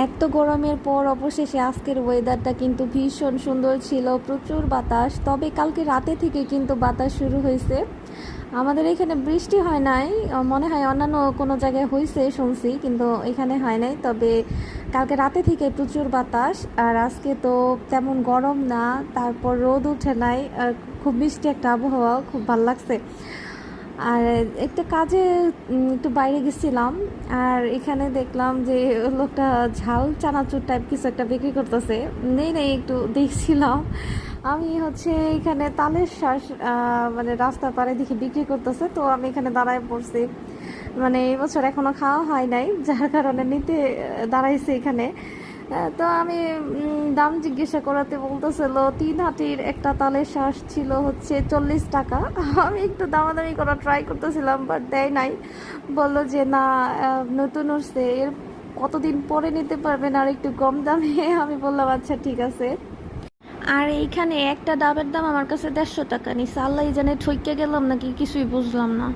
এত গরমের পর অবশেষে আজকের ওয়েদারটা কিন্তু ভীষণ সুন্দর ছিল, প্রচুর বাতাস। তবে কালকে রাতে থেকে কিন্তু বাতাস শুরু হয়েছে। আমাদের এখানে বৃষ্টি হয় নাই, মনে হয় অন্যান্য কোনো জায়গায় হয়েছে শুনছি, কিন্তু এখানে হয় নাই। তবে কালকে রাতে থেকে প্রচুর বাতাস, আর আজকে তো তেমন গরম না, তারপর রোদ উঠে নাই, আর খুব মিষ্টি একটা আবহাওয়া, খুব ভালো লাগছে। আর একটা কাজে একটু বাইরে গেছিলাম, আর এখানে দেখলাম যে লোকটা ঝাল চানাচুর টাইপ কিছু একটা বিক্রি করতেছে। নেই নেই একটু দেখছিলাম। আমি হচ্ছে এখানে তালের শ্বাস মানে রাস্তার পাড়ে দেখি বিক্রি করতেছে, তো আমি এখানে দাঁড়ায় পড়ছি। মানে এই বছর এখনো খাওয়া হয় নাই, যার কারণে নিতে দাঁড়াইছি এখানে। তো আমি দাম জিজ্ঞাসা করাতে বলতেছিল 3 হাঁটির একটা তালের শ্বাস ছিল হচ্ছে 40 টাকা। আমি একটু দামাদামি করা ট্রাই করতেছিলাম, বাট দেয় নাই। বললো যে না, নতুন উঠছে, এর কতদিন পরে নিতে পারবেন আর একটু কম দামে। আমি বললাম আচ্ছা ঠিক আছে। আর এইখানে একটা ডাবের দাম আমার কাছে 150 টাকা নিছে। আল্লাহ জানে ঠইকে গেলাম নাকি কিছুই বুঝলাম না।